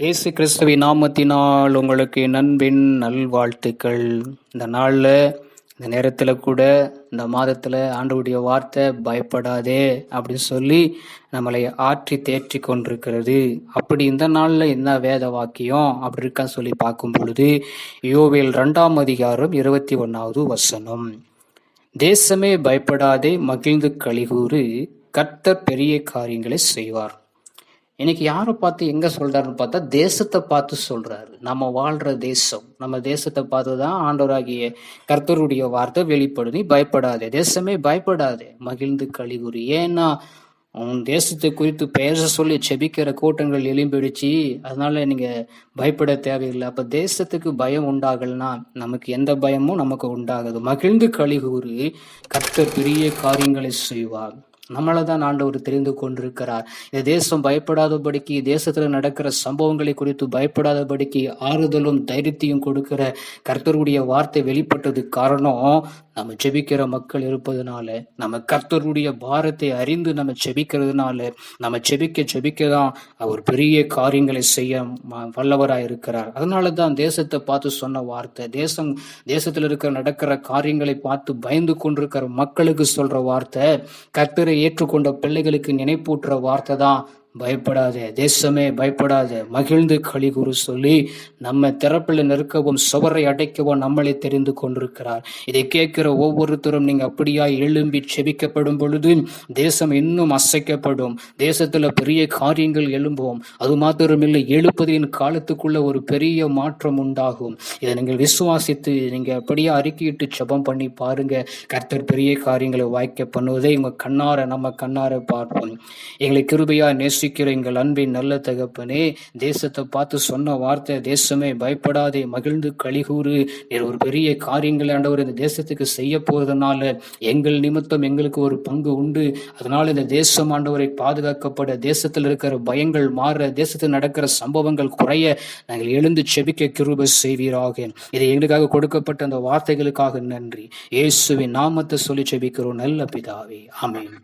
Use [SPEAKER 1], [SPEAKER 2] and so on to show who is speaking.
[SPEAKER 1] இயேசு கிறிஸ்துவின் நாமத்தினால் உங்களுக்கு என் அன்பின் நல்வாழ்த்துக்கள். இந்த நாளில் இந்த நேரத்தில் கூட இந்த மாதத்தில் ஆண்டவருடைய வார்த்தை பயப்படாதே அப்படின்னு சொல்லி நம்மளை ஆற்றி தேற்றி கொண்டிருக்கிறது. அப்படி இந்த நாளில் என்ன வேத வாக்கியம் அப்படி இருக்கான்னு சொல்லி பார்க்கும் பொழுது யோவேல் 2ஆம் அதிகாரம் 21வது வசனம். தேசமே பயப்படாதே, மகிழ்ந்து களிகூறு, கர்த்தர் பெரிய காரியங்களை செய்வார். இன்னைக்கு யாரை பார்த்து எங்க சொல்றாருன்னு பார்த்தா தேசத்தை பார்த்து சொல்றாரு. நம்ம வாழ்ற தேசம், நம்ம தேசத்தை பார்த்து தான் ஆண்டவராகிய கர்த்தருடைய வார்த்தை வெளிப்படுது. நீ பயப்படாதே, தேசமே பயப்படாதே, மகிழ்ந்து களிகூறு. ஏன்னா உன் தேசத்தை குறித்து பேச சொல்லி செபிக்கிற கூட்டங்கள் எழும்பிடுச்சு. அதனால நீங்க பயப்பட தேவையில்லை. அப்ப தேசத்துக்கு பயம் உண்டாகலன்னா நமக்கு எந்த பயமும் நமக்கு உண்டாகுது. மகிழ்ந்து களிகூறு, கர்த்தர் பெரிய காரியங்களை செய்வார். நம்மளை தான் ஆண்டவர் தெரிந்து கொண்டிருக்கிறார். இந்த தேசம் பயப்படாதபடிக்கு, தேசத்துல நடக்கிற சம்பவங்களை குறித்து பயப்படாதபடிக்கு ஆறுதலும் தைரியத்தையும் கொடுக்கிற கர்த்தருடைய வார்த்தை வெளிப்பட்டது காரணம் நம்ம ஜெபிக்கிற மக்கள் இருப்பதுனால, நம்ம கர்த்தருடைய பாரத்தை அறிந்து நம்ம ஜெபிக்கிறதுனால, நம்ம ஜெபிக்க தான் அவர் பெரிய காரியங்களை செய்ய வல்லவராய் இருக்கிறார். அதனால தான் தேசத்தை பார்த்து சொன்ன வார்த்தை, தேசத்துல நடக்கிற காரியங்களை பார்த்து பயந்து கொண்டிருக்கிற மக்களுக்கு சொல்ற வார்த்தை, கர்த்தரை ஏற்றுக்கொண்ட பிள்ளைகளுக்கு நினைப்பூட்டுற வார்த்தை தான் பயப்படாதே, தேசமே பயப்படாதே, மகிழ்ந்து களிகூறு சொல்லி நம்ம திறப்பில் நிற்கவும் சுவரை அடைக்கவும் நம்மளை தெரிந்து கொண்டிருக்கிறார். இதை கேட்கிற ஒவ்வொருத்தரும் நீங்க அப்படியா எழும்பி செபிக்கப்படும் பொழுது தேசம் இன்னும் அசைக்கப்படும். தேசத்துல பெரிய காரியங்கள் எழும்பும். அது மாத்திரமில்லை, எழுப்பதின் காலத்துக்குள்ள ஒரு பெரிய மாற்றம் உண்டாகும். இதை நீங்கள் விசுவாசித்து நீங்க அப்படியே அறிக்கையிட்டு ஜெபம் பண்ணி பாருங்க. கர்த்தர் பெரிய காரியங்களை வாய்க்க பண்ணுவதை நம்ம கண்ணார பார்ப்போம். எங்களை கிருபையா நேசி எங்கள் அன்பின் நல்ல தகப்பனே, தேசத்தை பார்த்து சொன்ன வார்த்தை, தேசமே பயப்படாதே, மகிழ்ந்து களிகூறு, ஒரு பெரிய காரியங்களை ஆண்டவர் இந்த தேசத்துக்கு செய்ய போவதனால எங்கள் நிமித்தம் எங்களுக்கு ஒரு பங்கு உண்டு. அதனால இந்த தேசம் ஆண்டவரை பாதுகாக்கப்பட, தேசத்தில் இருக்கிற பயங்கள் மாற, தேசத்தில் நடக்கிற சம்பவங்கள் குறைய நாங்கள் எழுந்து செபிக்க கிருபை செய்வீராக. இதை எங்களுக்காக கொடுக்கப்பட்ட அந்த வார்த்தைகளுக்காக நன்றி. இயேசுவின் நாமத்தை சொல்லி செபிக்கிறோம் நல்ல பிதாவே, ஆமென்.